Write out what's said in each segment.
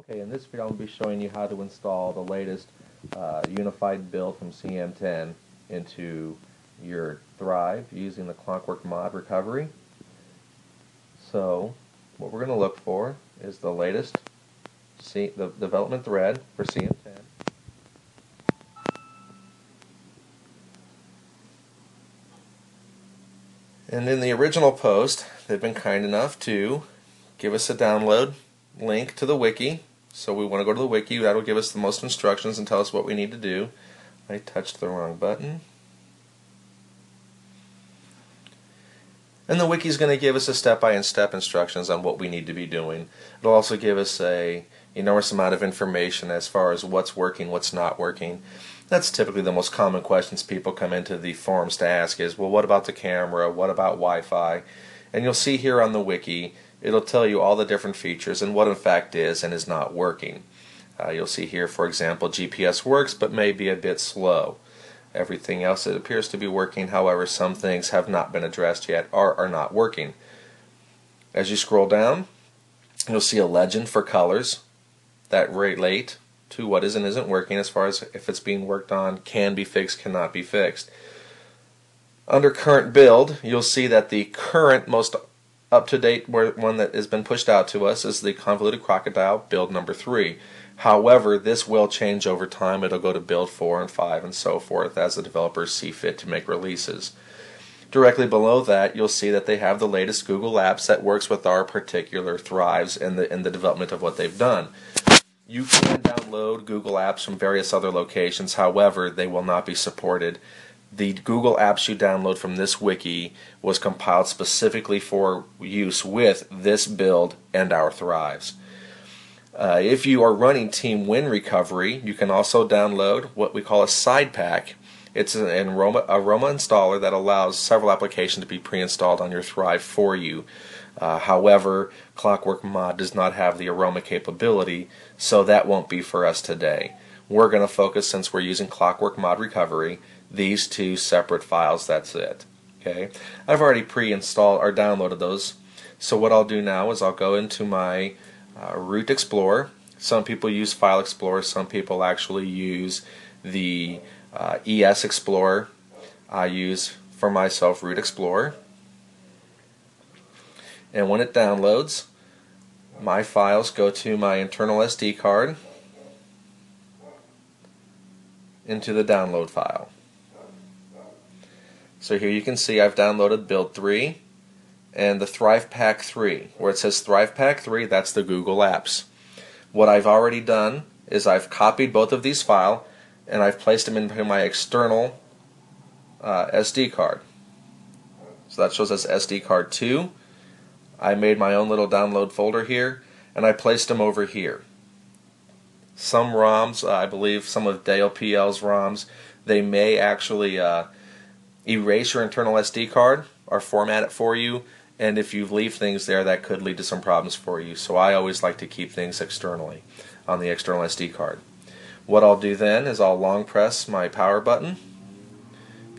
Okay, in this video I'm going to be showing you how to install the latest unified build from CM10 into your Thrive using the Clockwork mod recovery. So what we're going to look for is the latest the development thread for CM10. And in the original post, they've been kind enough to give us a download link to the wiki. So we want to go to the wiki. That'll give us the most instructions and tell us what we need to do. I touched the wrong button. And the wiki is going to give us a step-by-step instructions on what we need to be doing. It'll also give us a enormous amount of information as far as what's working, what's not working. That's typically the most common questions people come into the forums to ask is, well, what about the camera? What about Wi-Fi? And you'll see here on the wiki, it'll tell you all the different features and what in fact is and is not working. You'll see here, for example, GPS works but may be a bit slow. Everything else it appears to be working, however some things have not been addressed yet or are not working. As you scroll down, you'll see a legend for colors that relate to what is and isn't working as far as if it's being worked on, can be fixed, cannot be fixed. Under current build, you'll see that the current most up-to-date one that has been pushed out to us is the convoluted crocodile build number 3. However, this will change over time. It'll go to build 4 and 5 and so forth as the developers see fit to make releases. Directly below that, you'll see that they have the latest Google Apps that works with our particular Thrives in the development of what they've done. You can download Google Apps from various other locations, however, they will not be supported. The Google Apps you download from this wiki was compiled specifically for use with this build and our Thrives. If you are running Team Win Recovery, you can also download what we call a side pack. It's an aroma installer that allows several applications to be pre-installed on your Thrive for you. However, Clockwork Mod does not have the aroma capability, so that won't be for us today. We're going to focus, since we're using Clockwork Mod Recovery, these two separate files, that's it. Okay, I've already pre-installed or downloaded those, so what I'll do now is I'll go into my Root Explorer. Some people use File Explorer, some people actually use the ES Explorer. I use, for myself, Root Explorer. And when it downloads, my files go to my internal SD card into the download file. So here you can see I've downloaded Build 3 and the Thrive Pack 3. Where it says Thrive Pack 3, that's the Google Apps. What I've already done is I've copied both of these files and I've placed them into my external SD card. So that shows as SD card 2. I made my own little download folder here and I placed them over here. Some ROMs, I believe some of Dale PL's ROMs, they may actually erase your internal SD card or format it for you, and if you leave things there that could lead to some problems for you. So I always like to keep things externally on the external SD card. What I'll do then is I'll long press my power button,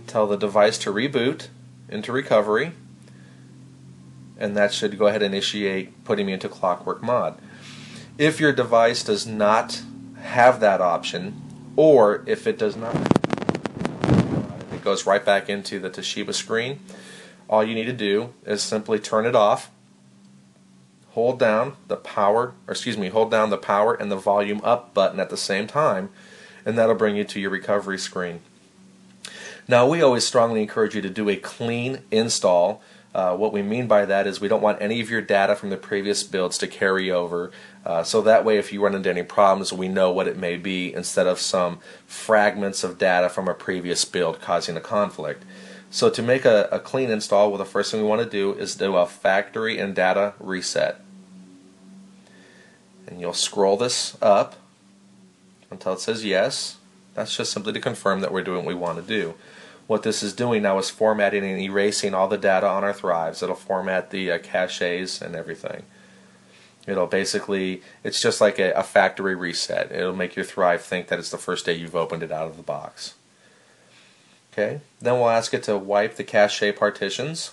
tell the device to reboot into recovery, and that should go ahead and initiate putting me into Clockwork Mod. If your device does not have that option, or if it does not, it goes right back into the Toshiba screen. All you need to do is simply turn it off, hold down the power and the volume up button at the same time, and that'll bring you to your recovery screen. Now, we always strongly encourage you to do a clean install. What we mean by that is we don't want any of your data from the previous builds to carry over, so that way if you run into any problems we know what it may be instead of some fragments of data from a previous build causing a conflict. So to make a clean install, well, the first thing we want to do is do a factory and data reset. And you'll scroll this up until it says yes. That's just simply to confirm that we're doing what we want to do. What this is doing now is formatting and erasing all the data on our Thrives. It'll format the caches and everything. It'll basically, it's just like a factory reset. It'll make your Thrive think that it's the first day you've opened it out of the box. Okay, then we'll ask it to wipe the cache partitions.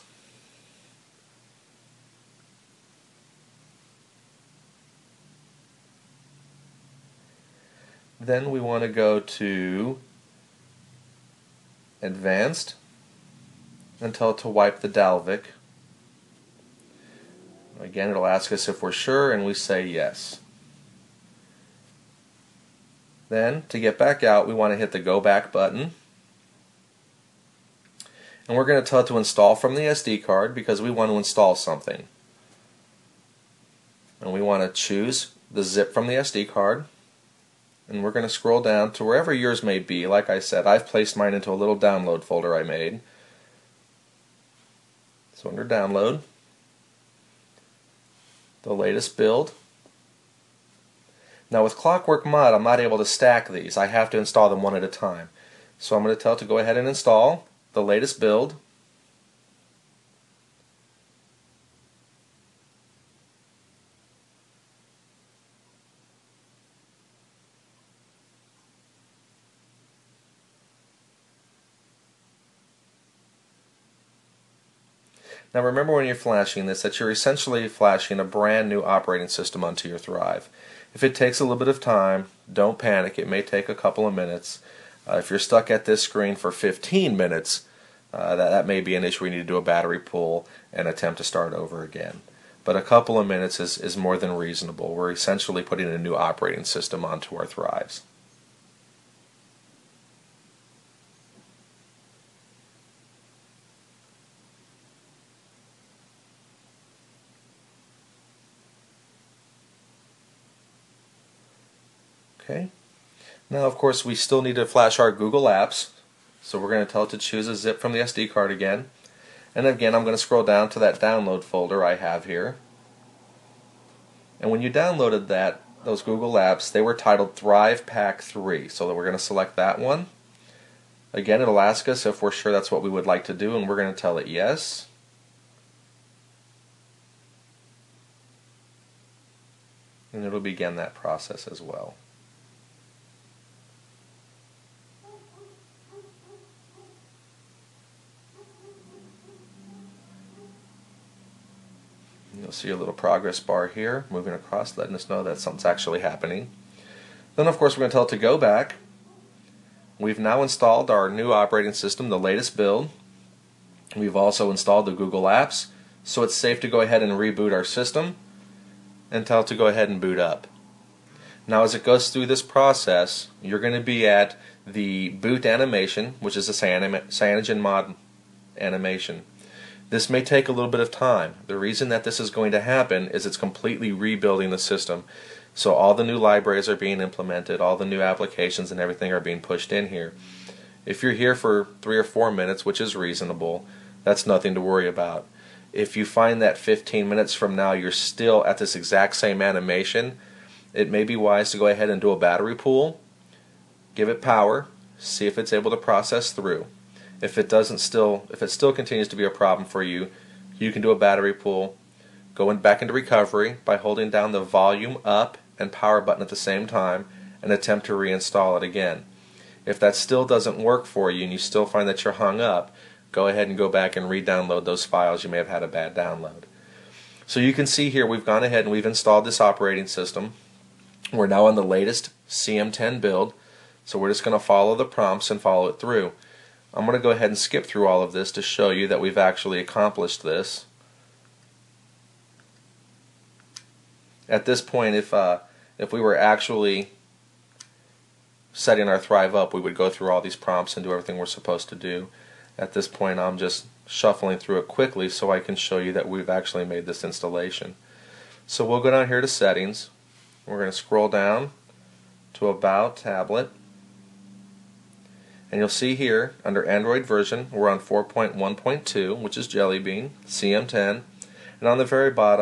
Then we want to go to Advanced and tell it to wipe the Dalvik. Again, it'll ask us if we're sure, and we say yes. Then, to get back out, we want to hit the Go Back button. And we're going to tell it to install from the SD card because we want to install something. And we want to choose the zip from the SD card. And we're going to scroll down to wherever yours may be. Like I said, I've placed mine into a little download folder I made. So under Download, the latest build. Now with Clockwork Mod, I'm not able to stack these. I have to install them one at a time. So I'm going to tell it to go ahead and install the latest build. Now remember when you're flashing this that you're essentially flashing a brand new operating system onto your Thrive. If it takes a little bit of time, don't panic. It may take a couple of minutes. If you're stuck at this screen for 15 minutes, that may be an issue. We need to do a battery pull and attempt to start over again. But a couple of minutes is more than reasonable. We're essentially putting a new operating system onto our Thrives. Okay. Now, of course, we still need to flash our Google Apps, so we're going to tell it to choose a zip from the SD card again. And again, I'm going to scroll down to that download folder I have here. And when you downloaded those Google Apps, they were titled Thrive Pack 3, so we're going to select that one. Again, it'll ask us if we're sure that's what we would like to do, and we're going to tell it yes. And it'll begin that process as well. You'll see a little progress bar here moving across, letting us know that something's actually happening. Then, of course, we're going to tell it to go back. We've now installed our new operating system, the latest build. We've also installed the Google Apps, so it's safe to go ahead and reboot our system and tell it to go ahead and boot up. Now, as it goes through this process, you're going to be at the boot animation, which is a CyanogenMod animation. This may take a little bit of time. The reason that this is going to happen is it's completely rebuilding the system. So all the new libraries are being implemented, all the new applications and everything are being pushed in here. If you're here for 3 or 4 minutes, which is reasonable, that's nothing to worry about. If you find that 15 minutes from now you're still at this exact same animation, it may be wise to go ahead and do a battery pull, give it power, see if it's able to process through. If it still continues to be a problem for you, you can do a battery pull, go back into recovery by holding down the volume up and power button at the same time and attempt to reinstall it again. If that still doesn't work for you and you still find that you're hung up, go ahead and go back and re-download those files. You may have had a bad download. So you can see here we've gone ahead and we've installed this operating system. We're now on the latest CM10 build, so we're just going to follow the prompts and follow it through. I'm going to go ahead and skip through all of this to show you that we've actually accomplished this. At this point, if we were actually setting our Thrive up, we would go through all these prompts and do everything we're supposed to do. At this point, I'm just shuffling through it quickly so I can show you that we've actually made this installation. So we'll go down here to Settings. We're going to scroll down to About Tablet. And you'll see here, under Android version, we're on 4.1.2, which is Jelly Bean, CM10. And on the very bottom,